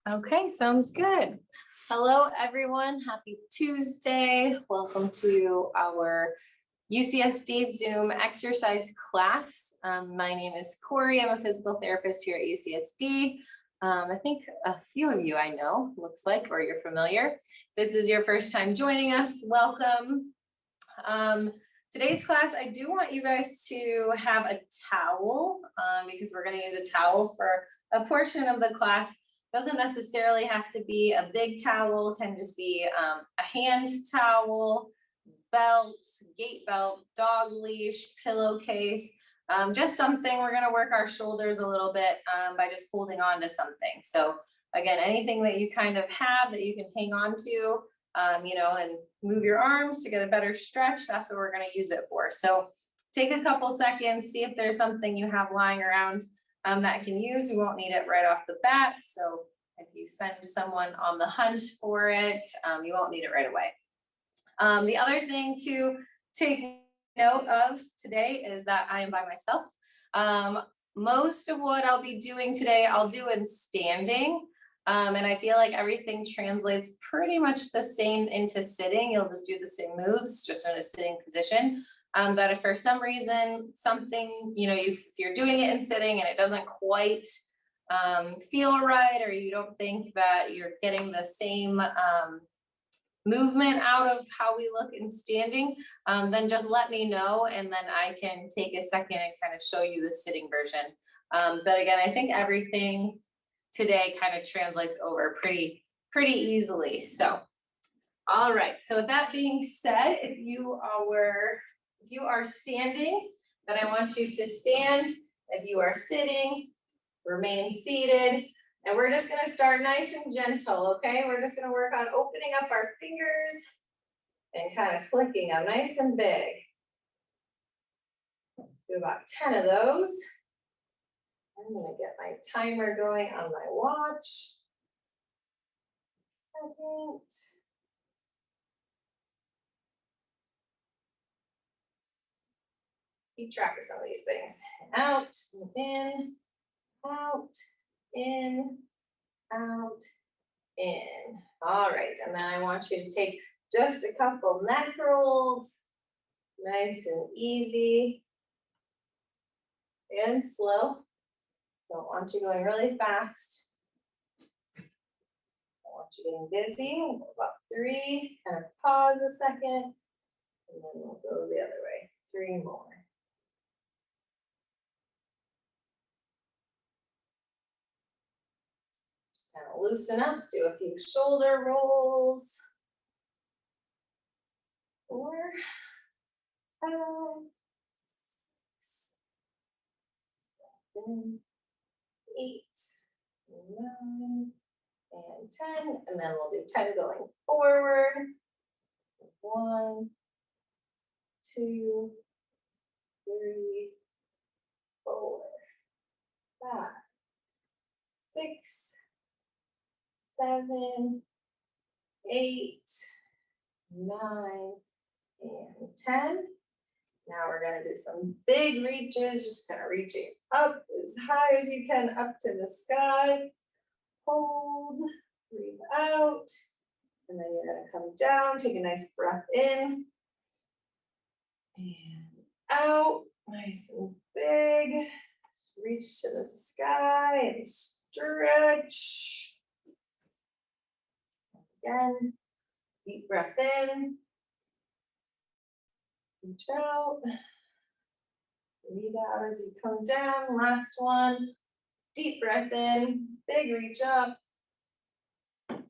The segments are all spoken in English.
Okay, sounds good. Hello, everyone. Happy Tuesday. Welcome to our UCSD Zoom exercise class. My name is Corey. I'm a physical therapist here at UCSD. I think a few of you I know, looks like, or you're familiar. This is your first time joining us. Welcome. Today's class, I do want you guys to have a towel because we're going to use a towel for a portion of the class. Doesn't necessarily have to be a big towel, can just be a hand towel, belt, gait belt, dog leash, pillowcase, just something. We're going to work our shoulders a little bit by just holding on to something. So again, anything that you kind of have that you can hang on to, and move your arms to get a better stretch, that's what we're going to use it for. So take a couple seconds, see if there's something you have lying around that can use. You won't need it right off the bat. So if you send someone on the hunt for it, you won't need it right away. The other thing to take note of today is that I am by myself. Most of what I'll be doing today, I'll do in standing. And I feel like everything translates pretty much the same into sitting. You'll just do the same moves, just in a sitting position. But if for some reason something, if you're doing it in sitting and it doesn't quite feel right, or you don't think that you're getting the same movement out of how we look in standing, then just let me know, and then I can take a second and kind of show you the sitting version. But again, I think everything today kind of translates over pretty easily. So, all right. So with that being said, if you are standing, then I want you to stand. If you are sitting, remain seated. And we're just going to start nice and gentle, okay? We're just going to work on opening up our fingers and kind of flicking them nice and big. Do about 10 of those. I'm going to get my timer going on my watch. Second. Keep track of some of these things. Out, in, out, in, out, in. All right, and then I want you to take just a couple neck rolls, nice and easy and slow. Don't want you going really fast. Don't want you getting dizzy. We'll go about 3, kind of pause a second, and then we'll go the other way. 3 more. Just kind of loosen up, do a few shoulder rolls. 4, 5, 6, 7, 8, 9, and 10. And then we'll do 10 going forward. 1, 2, 3, 4, 5, 6, 7, 8, 9, and 10. Now we're going to do some big reaches, just kind of reaching up as high as you can, up to the sky. Hold, breathe out, and then you're going to come down, take a nice breath in, and out, nice and big. Just reach to the sky and stretch. Again, deep breath in. Reach out, breathe out as you come down. Last one, deep breath in, big reach up, and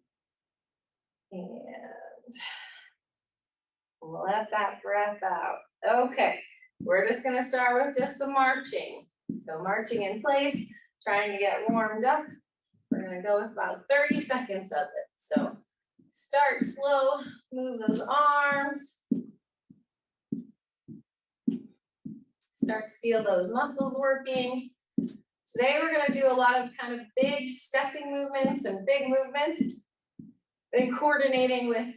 let that breath out. Okay, so we're just going to start with just some marching. So marching in place, trying to get warmed up. We're going to go with about 30 seconds of it. So start slow, move those arms. Start to feel those muscles working. Today we're going to do a lot of kind of big stepping movements and big movements and coordinating with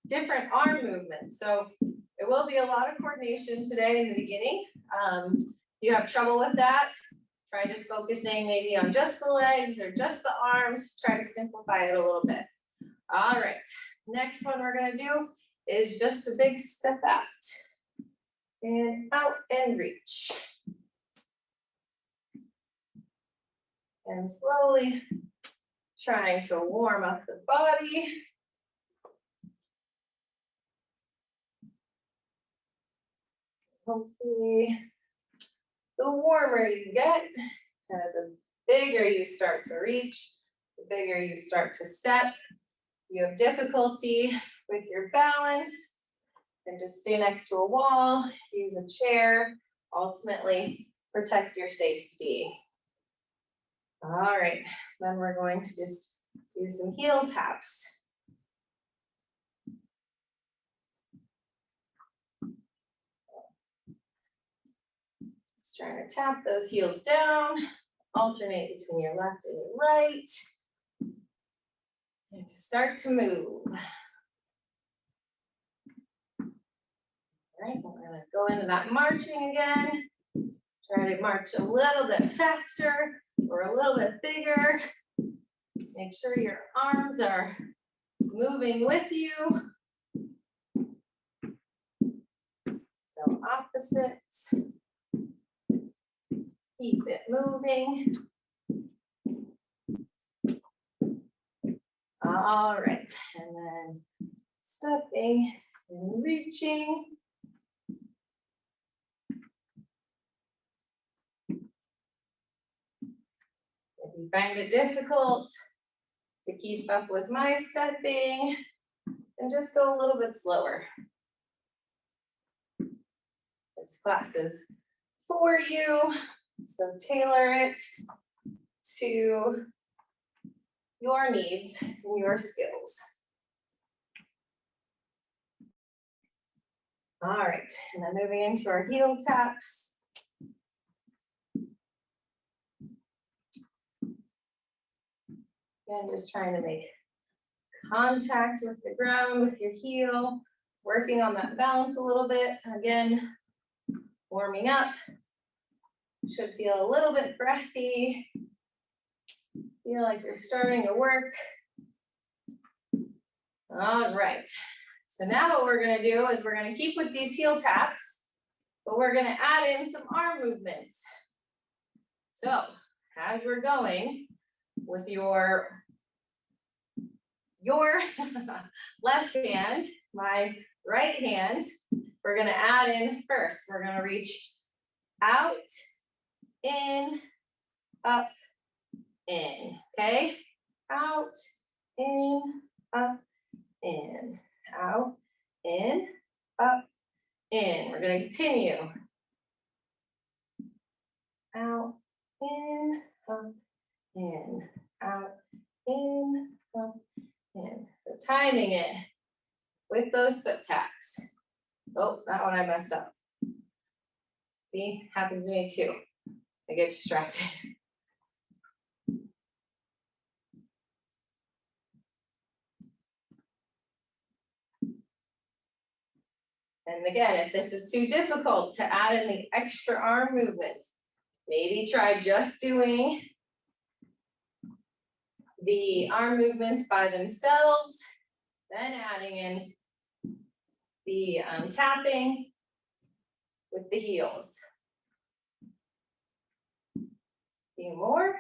different arm movements. So it will be a lot of coordination today in the beginning. If you have trouble with that, Try just focusing maybe on just the legs or just the arms. Try to simplify it a little bit. All right, next one we're gonna do is just a big step out. And out and reach. And slowly trying to warm up the body. Hopefully, the warmer you get, the bigger you start to reach, the bigger you start to step. You have difficulty with your balance, and just stay next to a wall, use a chair, ultimately protect your safety. All right, then we're going to just do some heel taps. Just trying to tap those heels down, alternate between your left and your right. And start to move. All right, we're gonna go into that marching again. Try to march a little bit faster or a little bit bigger. Make sure your arms are moving with you. So opposites. Keep it moving. All right, and then stepping and reaching. If you find it difficult to keep up with my stepping, then just go a little bit slower. This class is for you, so tailor it to your needs and your skills. All right, and then moving into our heel taps. Again, just trying to make contact with the ground with your heel, working on that balance a little bit. Again, warming up. Should feel a little bit breathy. Feel like you're starting to work. All right. So now what we're going to do is we're going to keep with these heel taps, but we're going to add in some arm movements. So as we're going with your left hand, my right hand, we're going to add in first. We're going to reach out, in, up, in. Okay? Out, in, up, in. Out, in, up, in. We're going to continue. Out, in, up, in. Out, in, up, in. So timing it with those foot taps. Oh, that one I messed up. See, happens to me too. I get distracted. And again, if this is too difficult to add in the extra arm movements, maybe try just doing the arm movements by themselves, then adding in the tapping with the heels. A few more.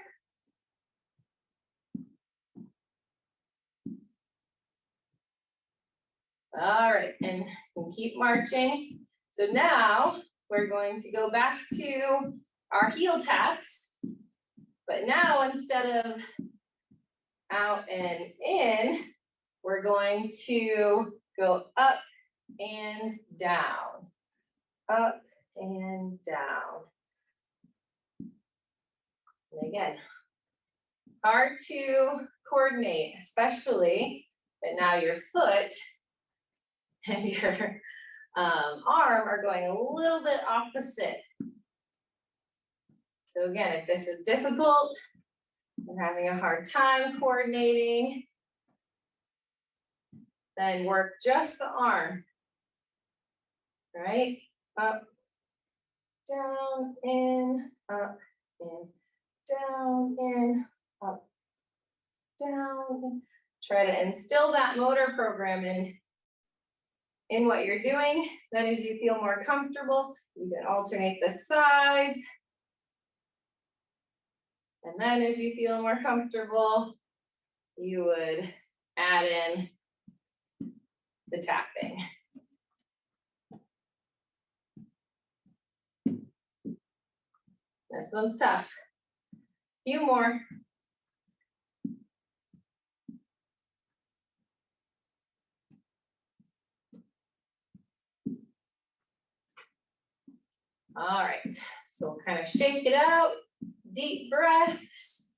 All right, and we'll keep marching. So now we're going to go back to our heel taps, but now instead of out and in, we're going to go up and down, up and down. And again, hard to coordinate, especially that now your foot and your arm are going a little bit opposite. So again, if this is difficult, you're having a hard time coordinating, then work just the arm, right? Up, down, in, up, in, down, in, up, down. Try to instill that motor program in what you're doing. Then as you feel more comfortable, you can alternate the sides. And then as you feel more comfortable, you would add in the tapping. This one's tough. Few more. All right, so we'll kind of shake it out. Deep breaths.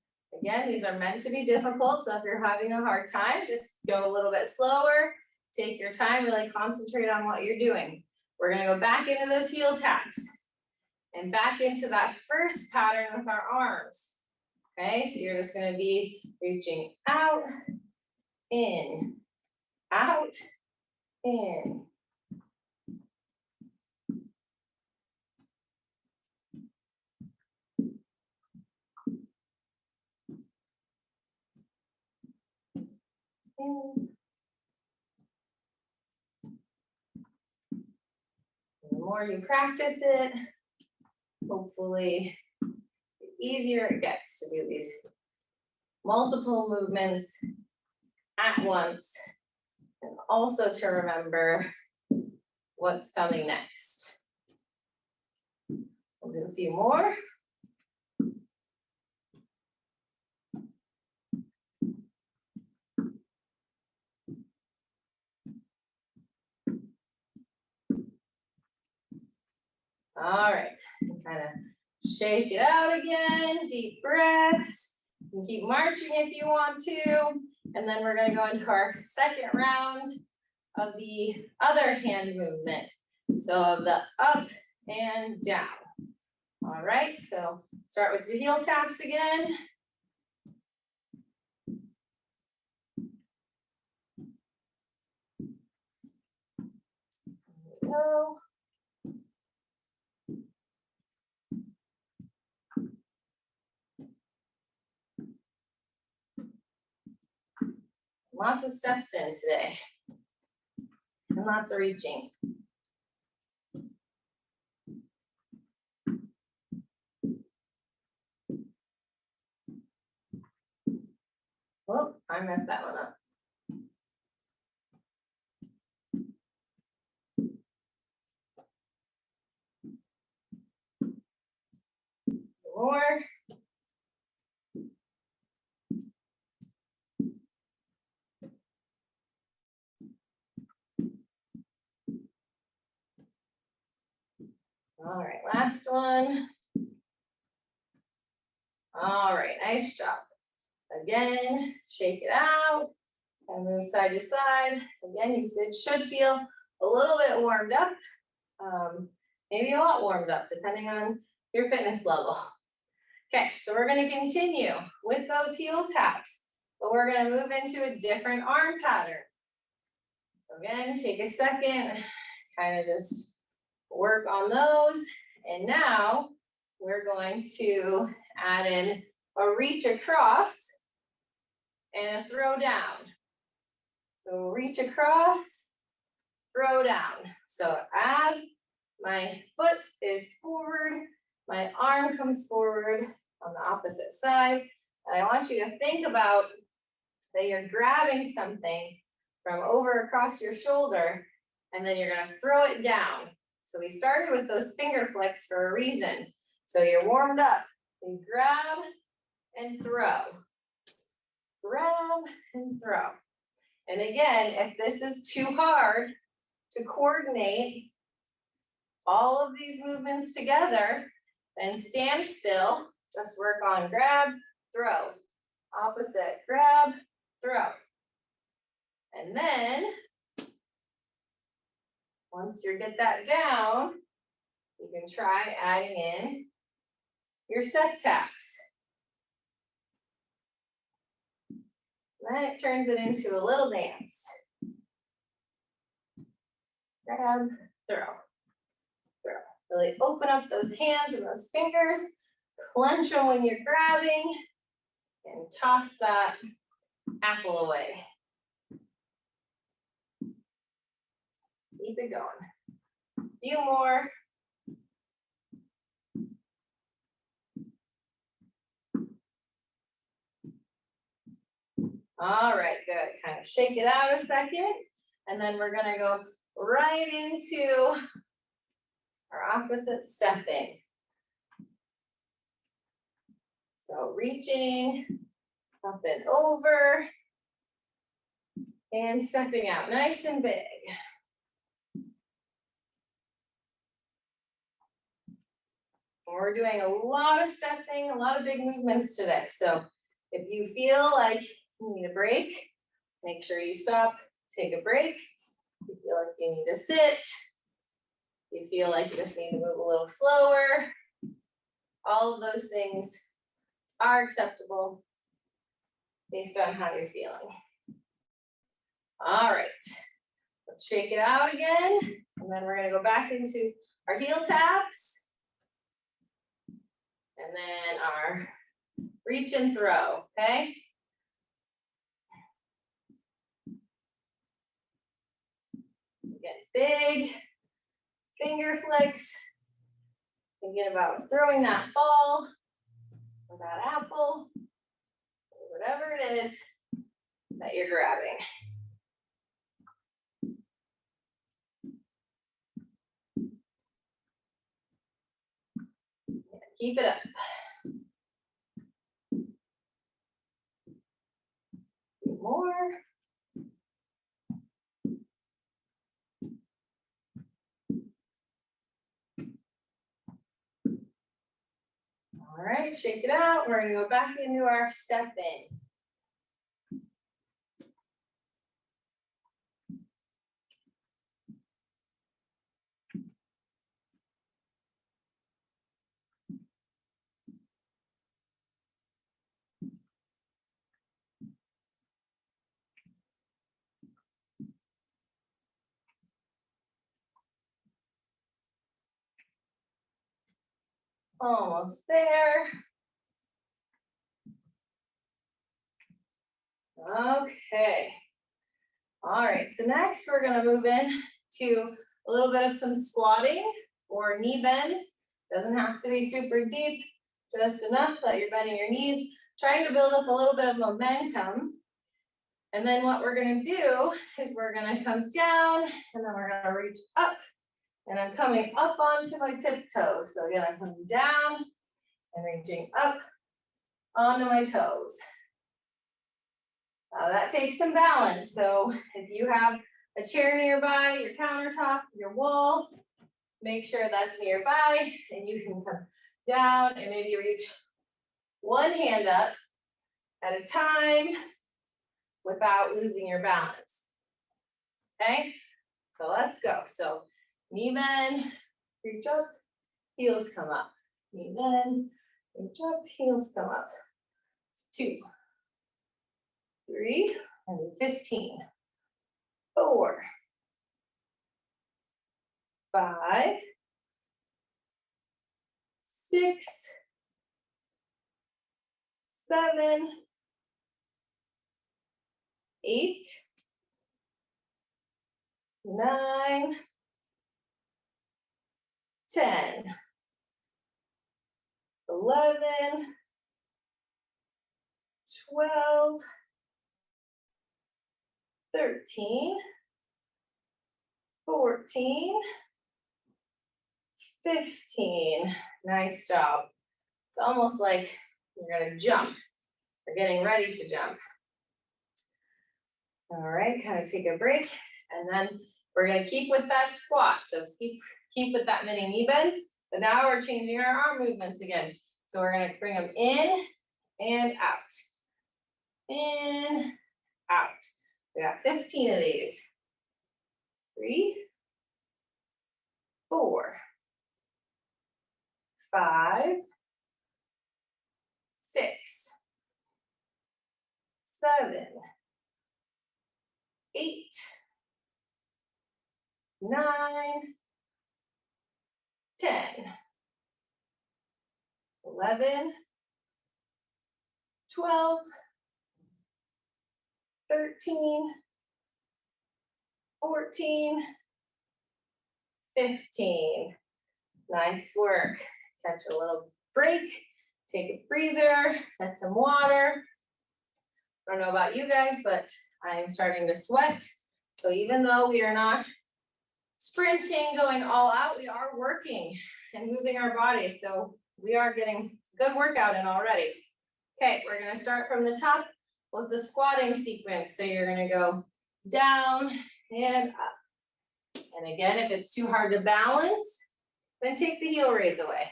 Again, these are meant to be difficult, so if you're having a hard time, just go a little bit slower. Take your time, really concentrate on what you're doing. We're gonna go back into those heel taps and back into that first pattern with our arms. Okay, so you're just gonna be reaching out, in, out, in. In. The more you practice it, hopefully the easier it gets to do these multiple movements at once, and also to remember what's coming next. We'll do a few more. All right, kind of shake it out again, deep breaths. You can keep marching if you want to. And then we're gonna go into our second round of the other hand movement. So of the up and down. All right, so start with your heel taps again. There we go. Lots of steps in today, and lots of reaching. Oh, I messed that one up. More. All right, last one. All right, nice job. Again, shake it out and move side to side. Again, you should feel a little bit warmed up, maybe a lot warmed up, depending on your fitness level. Okay, so we're gonna continue with those heel taps, but we're gonna move into a different arm pattern. So again, take a second, kind of just work on those. And now we're going to add in a reach across and a throw down. So reach across, throw down. So as my foot is forward, my arm comes forward on the opposite side. And I want you to think about that you're grabbing something from over across your shoulder, and then you're gonna throw it down. So we started with those finger flicks for a reason. So you're warmed up. You grab and throw. Grab and throw. And again, if this is too hard to coordinate all of these movements together, then stand still. Just work on grab, throw. Opposite, grab, throw. And then, once you get that down, you can try adding in your step taps. Then it turns it into a little dance. Grab, throw, throw. Really open up those hands and those fingers, clench them when you're grabbing, and toss that apple away. Keep it going. A few more. All right, good. Kind of shake it out a second, and then we're gonna go right into our opposite stepping. So reaching up and over, and stepping out nice and big. We're doing a lot of stepping, a lot of big movements today. So if you feel like you need a break, make sure you stop, take a break. If you feel like you need to sit, you feel like you just need to move a little slower, all of those things are acceptable based on how you're feeling. All right, let's shake it out again. And then we're gonna go back into our heel taps. And then our reach and throw, okay? Again, big finger flicks. Thinking about throwing that ball or that apple, or whatever it is that you're grabbing. Keep it up. More. All right, shake it out. We're gonna go back into our stepping. Almost there. Okay. All right, so next we're gonna move in to a little bit of some squatting or knee bends. Doesn't have to be super deep, just enough that you're bending your knees, trying to build up a little bit of momentum. And then what we're gonna do is we're gonna come down and then we're gonna reach up. And I'm coming up onto my tiptoe. So again, I'm coming down and reaching up onto my toes. That takes some balance. So if you have a chair nearby, your countertop, your wall, make sure that's nearby and you can come down and maybe reach one hand up at a time without losing your balance. Okay, so let's go. So knee bend, reach up, heels come up. Knee bend, reach up, heels come up. It's 2, 3, and 15. 4, 5, 6, 7, 8, 9, 10, 11, 12, 13, 14, 15. Nice job. It's almost like you're gonna jump. You're getting ready to jump. All right, kind of take a break. And then we're gonna keep with that squat. So keep with that mini knee bend, but now we're changing our arm movements again. So we're gonna bring them in and out. In, out. We got 15 of these. 3, 4, 5, 6, 7, 8, 9, 10, 11, 12, 13, 14, 15. Nice work. Catch a little break, take a breather, get some water. I don't know about you guys, but I'm starting to sweat. So even though we are not sprinting, going all out, we are working and moving our bodies. So we are getting a good workout in already. Okay, we're gonna start from the top with the squatting sequence. So you're gonna go down and up. And again, if it's too hard to balance, then take the heel raise away.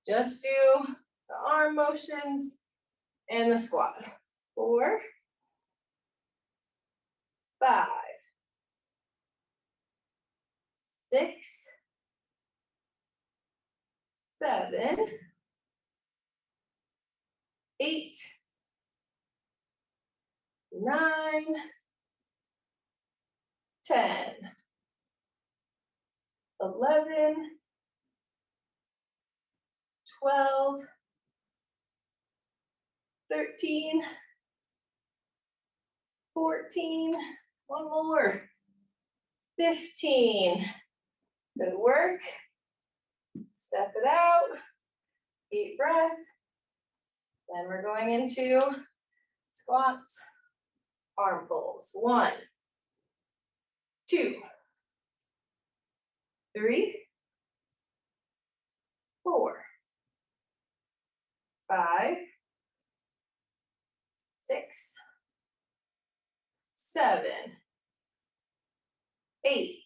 Just do the arm motions and the squat. 4, 5, 6, 7, 8, 9, 10, 11, 12, 13, 14, one more, 15. Good work. Step it out. Deep breath. Then we're going into squats, arm pulls. 1, 2, 3, 4, 5, 6, 7, 8,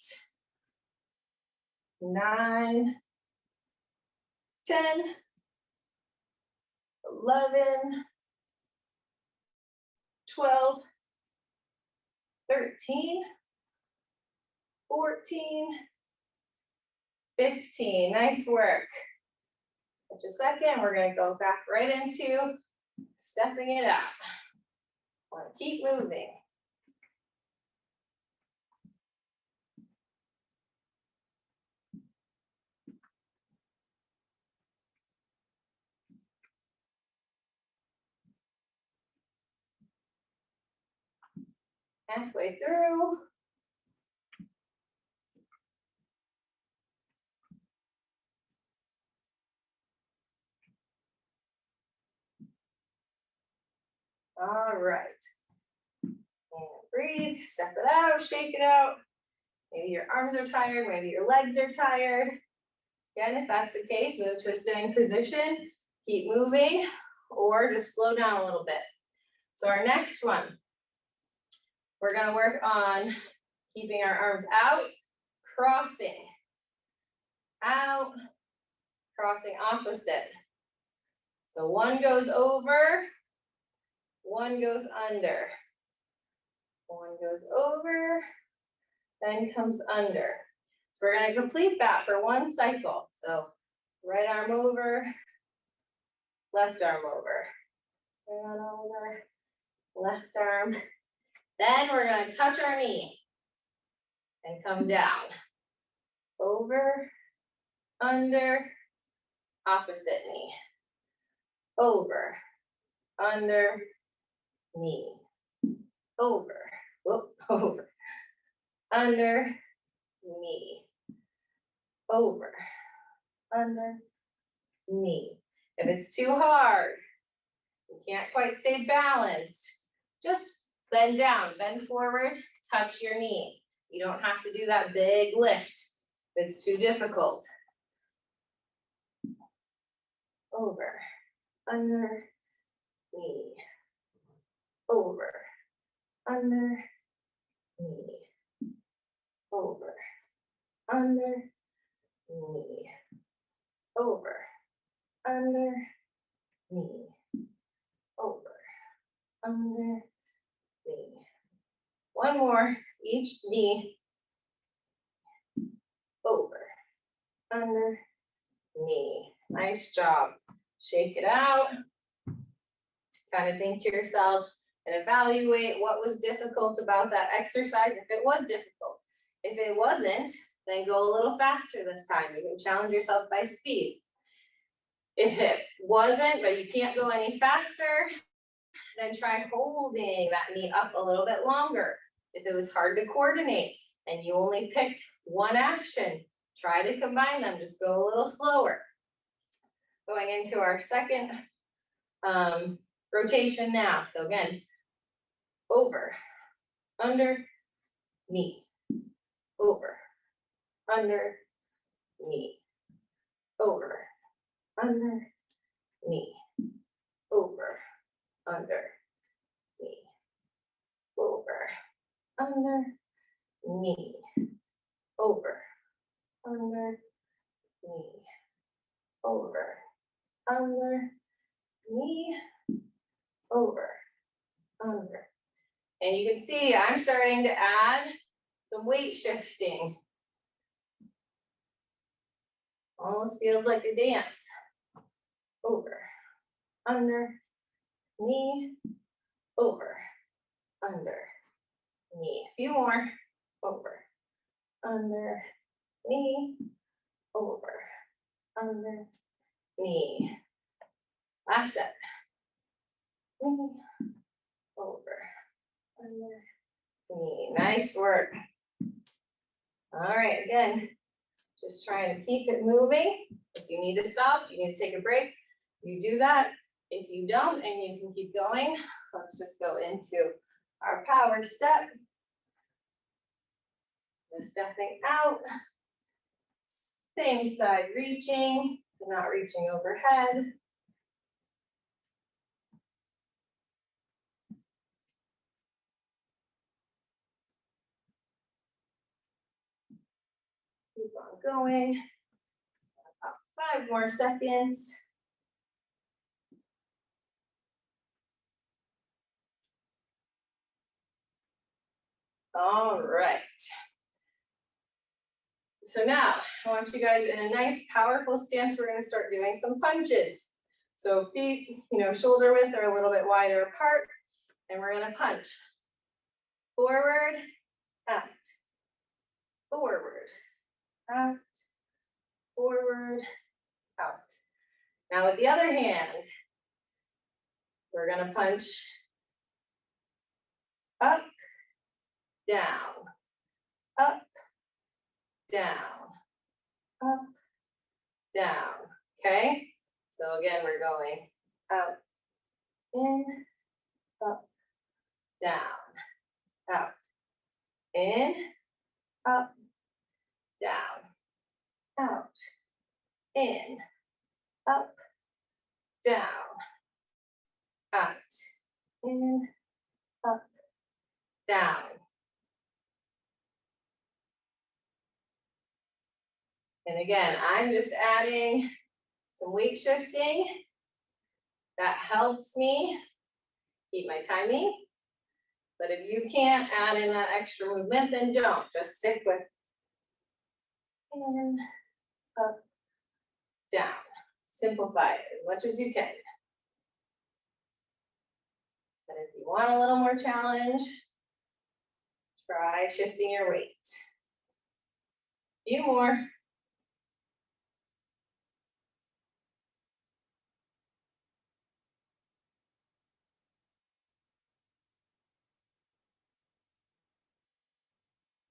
9, 10, 11, 12, 13, 14, 15. Nice work. In just a second, we're going to go back right into stepping it out. Want to keep moving. Halfway through. All right. And breathe, step it out, shake it out. Maybe your arms are tired, maybe your legs are tired. Again, if that's the case, move to a sitting position, keep moving, or just slow down a little bit. So our next one, we're gonna work on keeping our arms out, crossing, out, crossing opposite. So one goes over, one goes under. One goes over, then comes under. So we're gonna complete that for one cycle. So right arm over, left arm over, right arm over, left arm. Then we're gonna touch our knee and come down. Over, under, opposite knee. Over, under, knee. Over, whoop, over, under, knee. Over, under, knee. If it's too hard, you can't quite stay balanced, just bend down, bend forward, touch your knee. You don't have to do that big lift if it's too difficult. Over, under, knee. Over, under, knee. Over, under, knee. Over, under, knee. Over, under, knee. One more, each knee. Over, under, knee. Nice job. Shake it out. Kind of think to yourself and evaluate what was difficult about that exercise, if it was difficult. If it wasn't, then go a little faster this time. You can challenge yourself by speed. If it wasn't, but you can't go any faster, then try holding that knee up a little bit longer. If it was hard to coordinate and you only picked one action, try to combine them, just go a little slower. Going into our second rotation now. So again, over, under, knee, over, under, knee, over, under, knee, over, under, knee, over, under, knee, over, under, knee, over, under, knee, over, under. And you can see I'm starting to add some weight shifting. Almost feels like a dance. Over, under, knee, over, under, knee. A few more. Over, under, knee, over, under, knee. Last set. Knee, over, under, knee. Nice work. All right, again, just trying to keep it moving. If you need to stop, you need to take a break, you do that. If you don't and you can keep going, let's just go into our power step. Just stepping out, same side reaching, not reaching overhead. Keep on going. About 5 more seconds. All right. So now I want you guys in a nice powerful stance. We're going to start doing some punches. So feet, shoulder width are a little bit wider apart, and we're going to punch. Forward, out. Forward, out. Forward, out. Now with the other hand, we're going to punch up, down, up, down, up, down. Okay? So again, we're going out, in, up, down, out, in, up, down, out, in, up, down, out, in, up, down. And again, I'm just adding some weight shifting. That helps me keep my timing. But if you can't add in that extra movement, then don't. Just stick with in, up, down. Simplify it as much as you can. And if you want a little more challenge, try shifting your weight. A few more.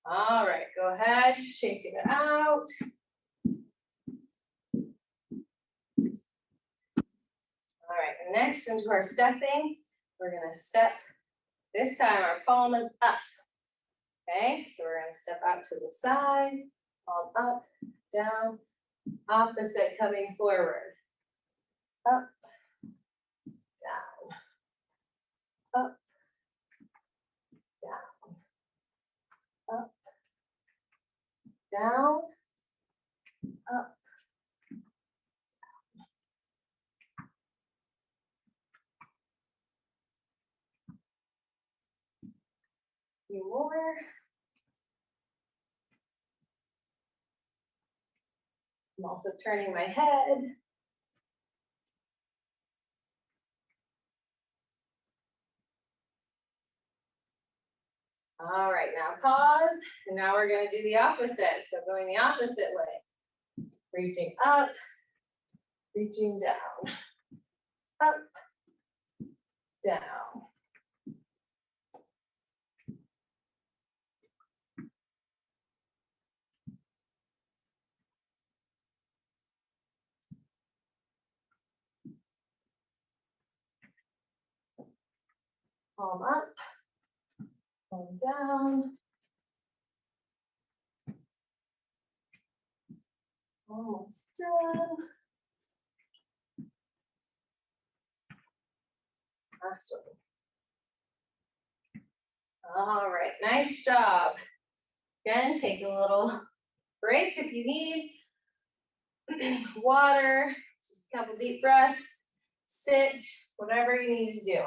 All right, go ahead, shake it out. All right, and next into our stepping, we're gonna step. This time our palm is up. Okay, so we're gonna step out to the side, palm up, down, opposite coming forward. Up, down, up, down, up, down, up. A few more. I'm also turning my head. All right, now pause, and now we're going to do the opposite. So going the opposite way. Reaching up, reaching down, up, down. Palm up, palm down. Almost done. Last one. All right, nice job. Again, take a little break if you need. Water, just a couple deep breaths, sit, whatever you need to do.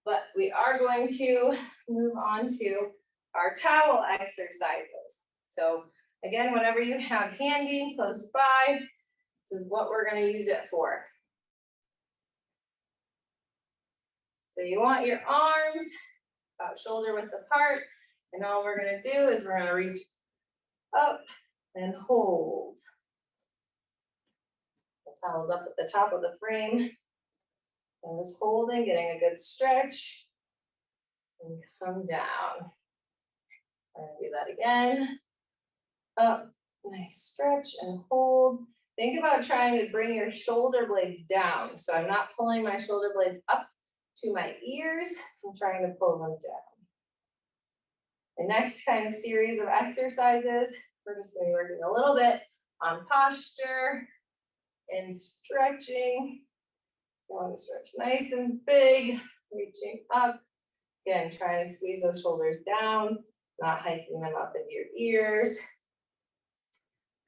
But we are going to move on to our towel exercises. So again, whatever you have handy, close by, this is what we're going to use it for. So you want your arms about shoulder width apart, and all we're going to do is we're going to reach up and hold. The towel's up at the top of the frame. And just holding, getting a good stretch, and come down. I'm going to do that again. Up, nice stretch and hold. Think about trying to bring your shoulder blades down. So I'm not pulling my shoulder blades up to my ears. I'm trying to pull them down. The next kind of series of exercises, we're just going to be working a little bit on posture and stretching. You want to stretch nice and big, reaching up. Again, trying to squeeze those shoulders down, not hiking them up into your ears.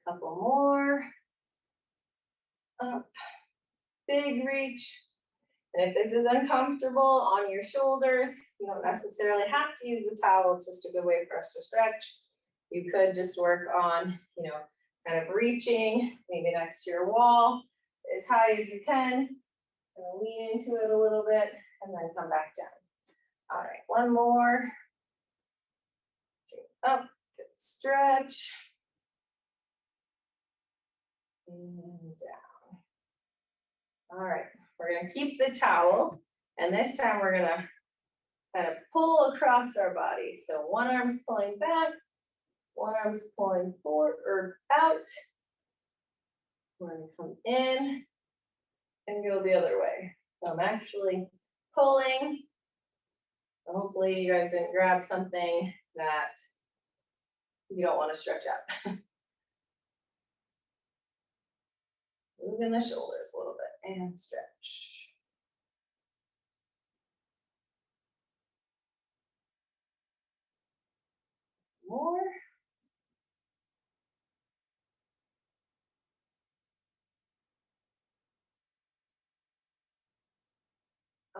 Couple more. Up, big reach. And if this is uncomfortable on your shoulders, you don't necessarily have to use the towel. It's just a good way for us to stretch. You could just work on, kind of reaching, maybe next to your wall, as high as you can. Lean into it a little bit and then come back down. All right, one more. Up, good stretch. And down. All right, we're gonna keep the towel, and this time we're gonna kind of pull across our body. So one arm's pulling back, one arm's pulling forward or out. We're gonna come in and go the other way. So I'm actually pulling. So hopefully you guys didn't grab something that you don't want to stretch out. Moving the shoulders a little bit and stretch. More.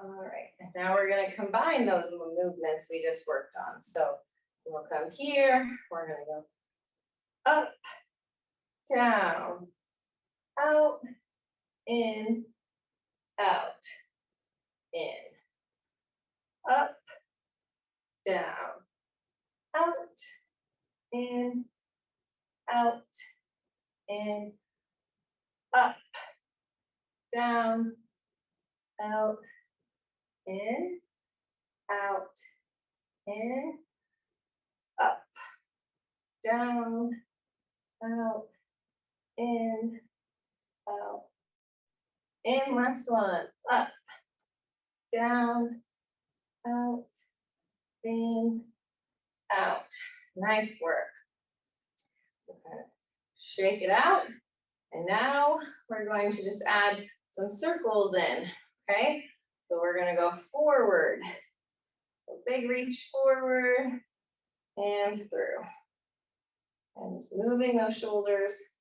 All right, and now we're going to combine those movements we just worked on. So we'll come here, we're going to go up, down, out, in, out, in, up, down, out, in, out, in, up, down, out, in, out, in, up, down, out, in, out, in. Last one. Up, down, out, in, out. Nice work. So kind of shake it out. And now we're going to just add some circles in, okay? So we're gonna go forward. So big reach forward and through. And just moving those shoulders,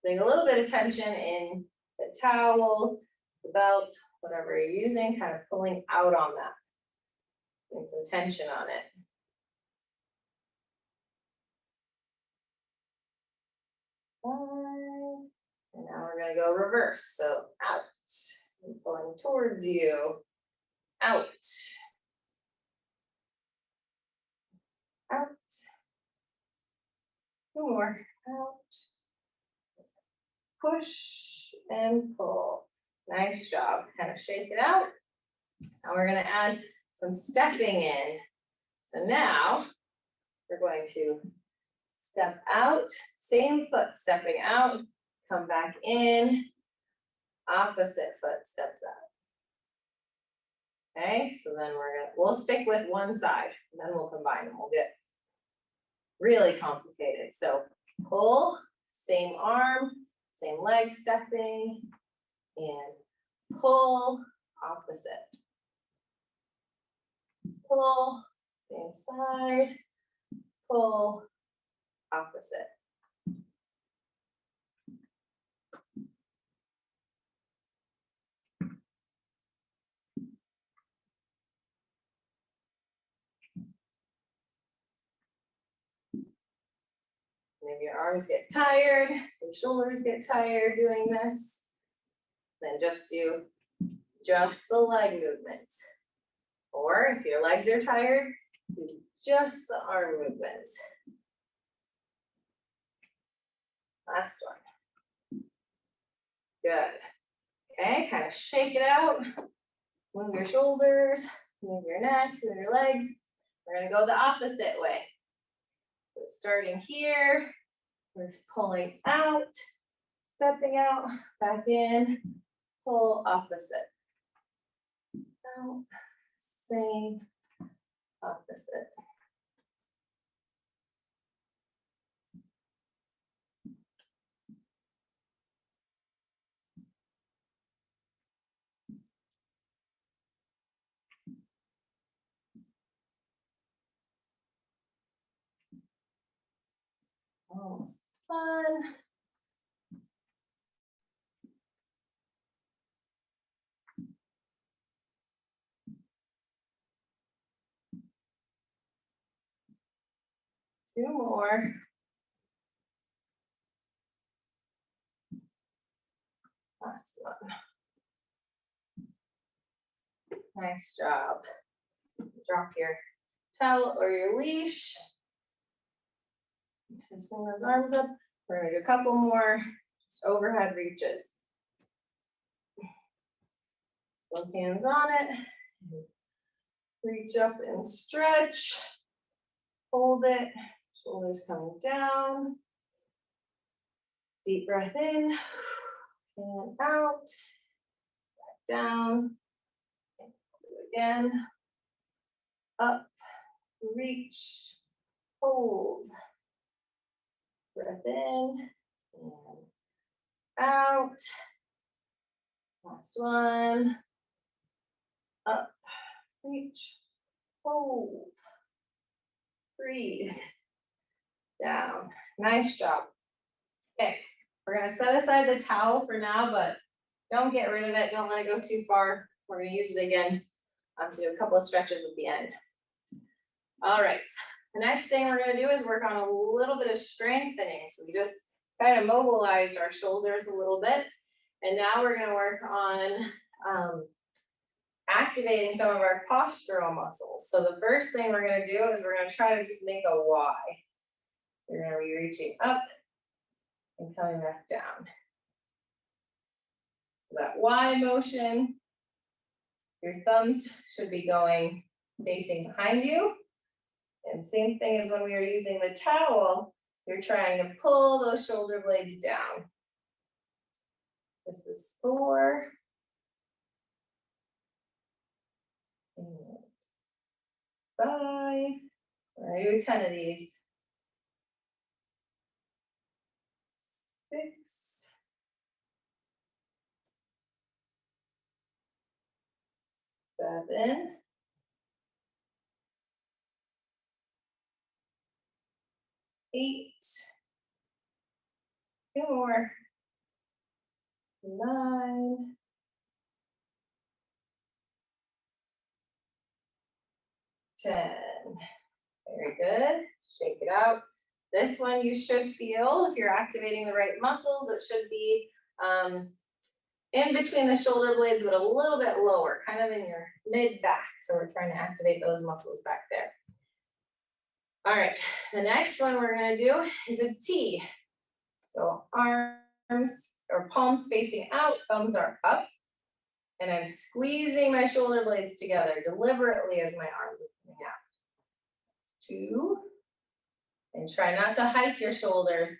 putting a little bit of tension in the towel, the belt, whatever you're using, kind of pulling out on that. Putting some tension on it. And now we're gonna go reverse. So out, and pulling towards you, out, out, two more, out, push, and pull. Nice job. Kind of shake it out. Now we're going to add some stepping in. So now we're going to step out, same foot stepping out, come back in, opposite foot steps out. Okay, so then we'll stick with one side, and then we'll combine them. We'll get really complicated. So pull, same arm, same leg stepping, and pull, opposite. Pull, same side, pull, opposite. And if your arms get tired, your shoulders get tired doing this, then just do just the leg movements. Or if your legs are tired, do just the arm movements. Last one. Good. Okay, kind of shake it out. Move your shoulders, move your neck, move your legs. We're going to go the opposite way. So starting here, we're pulling out, stepping out, back in, pull opposite. Out, same, opposite. Almost done. Two more. Last one. Nice job. Drop your towel or your leash. And swing those arms up. We're going to do a couple more just overhead reaches. Both hands on it. Reach up and stretch. Hold it. Shoulders coming down. Deep breath in and out. Back down. And again. Up. Reach. Hold. Breath in and out. Last one. Up. Reach. Hold. Breathe. Down. Nice job. Okay, we're going to set aside the towel for now, but don't get rid of it. Don't let it go too far. We're going to use it again to do a couple of stretches at the end. All right. The next thing we're going to do is work on a little bit of strengthening. So we just kind of mobilized our shoulders a little bit. And now we're going to work on activating some of our postural muscles. So the first thing we're going to do is we're going to try to just make a Y. You're going to be reaching up and coming back down. So that Y motion, your thumbs should be going facing behind you. And same thing as when we were using the towel, you're trying to pull those shoulder blades down. This is 4. And 5. We're going to do 10 of these. 6. 7. 8. 2 more. 9. 10. Very good. Shake it out. This one you should feel, if you're activating the right muscles, it should be in between the shoulder blades, but a little bit lower, kind of in your mid back. So we're trying to activate those muscles back there. All right, the next one we're going to do is a T. So arms or palms facing out, thumbs are up. And I'm squeezing my shoulder blades together deliberately as my arms are coming out. 2. And try not to hike your shoulders.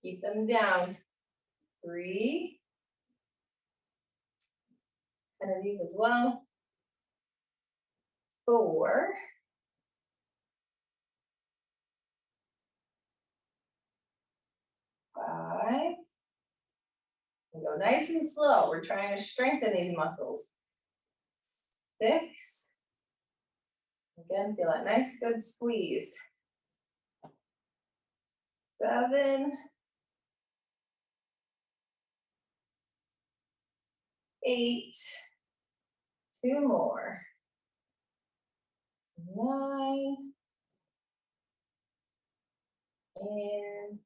Keep them down. 3. Kind of these as well. 4. 5. And go nice and slow. We're trying to strengthen these muscles. 6. Again, feel that nice, good squeeze. 7. 8. 2 more. 9. And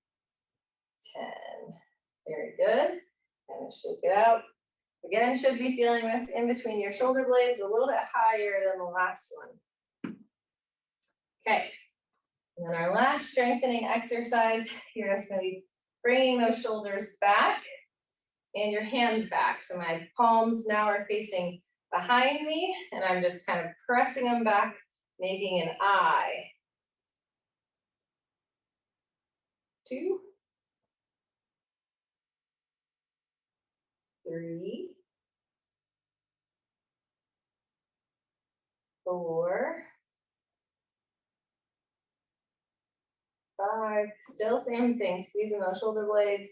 10. Very good. And shake it out. Again, should be feeling this in between your shoulder blades, a little bit higher than the last one. Okay. And then our last strengthening exercise, you're just going to be bringing those shoulders back and your hands back. So my palms now are facing behind me, and I'm just kind of pressing them back, making an I. 2. 3. 4. 5. Still same thing, squeezing those shoulder blades.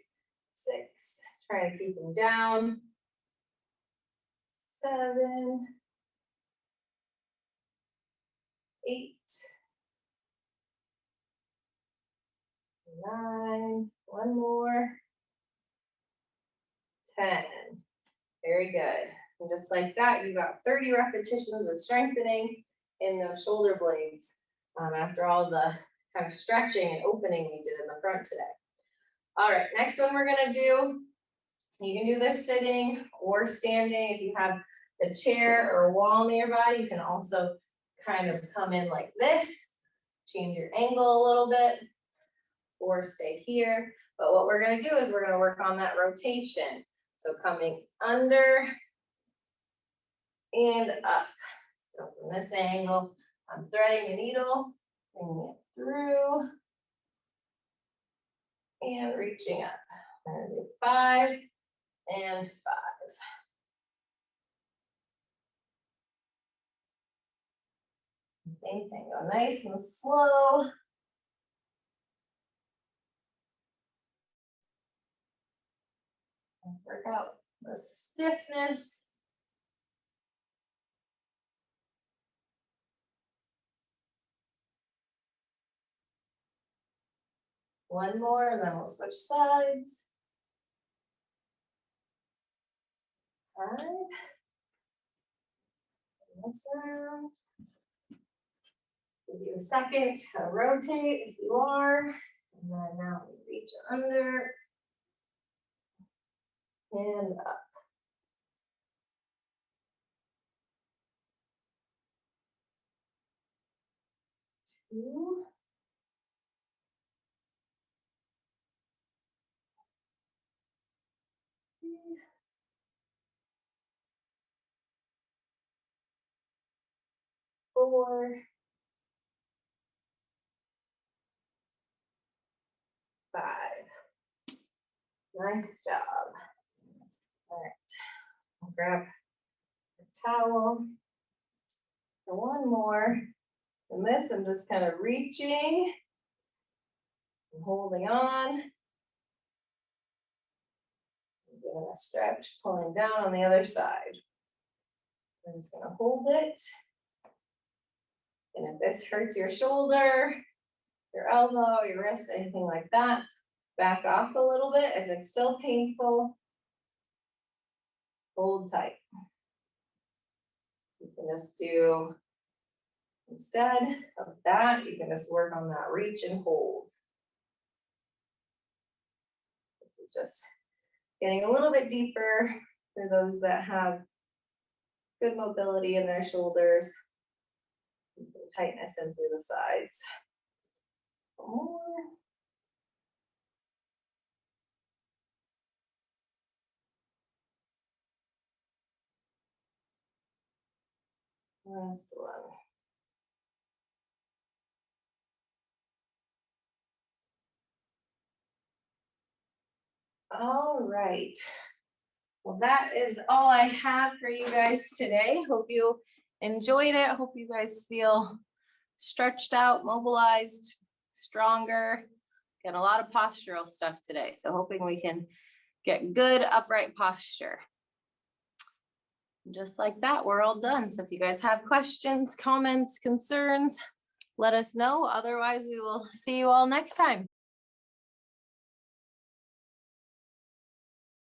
6. Trying to keep them down. 7. 8. 9. One more. 10. Very good. And just like that, you got 30 repetitions of strengthening in those shoulder blades after all the kind of stretching and opening we did in the front today. All right, next one we're gonna do, you can do this sitting or standing. If you have a chair or a wall nearby, you can also kind of come in like this, change your angle a little bit, or stay here. But what we're gonna do is we're gonna work on that rotation. So coming under and up. So from this angle, I'm threading the needle, bringing it through, and reaching up. I'm gonna do 5 and 5. Same thing, go nice and slow. And work out the stiffness. One more, and then we'll switch sides. 5. This around. Give you a second to rotate if you are. And then now we reach under and up. 2. 3. 4. 5. Nice job. All right, I'll grab a towel. And one more. And this, I'm just kind of reaching and holding on. Giving a stretch, pulling down on the other side. I'm just going to hold it. And if this hurts your shoulder, your elbow, your wrist, anything like that, back off a little bit. If it's still painful, hold tight. You can just do, instead of that, you can just work on that reach and hold. This is just getting a little bit deeper for those that have good mobility in their shoulders. Some tightness in through the sides. One more. Last one. All right. Well, that is all I have for you guys today. Hope you enjoyed it. Hope you guys feel stretched out, mobilized, stronger. Got a lot of postural stuff today. So hoping we can get good upright posture. Just like that, we're all done. So if you guys have questions, comments, concerns, let us know. Otherwise, we will see you all next time.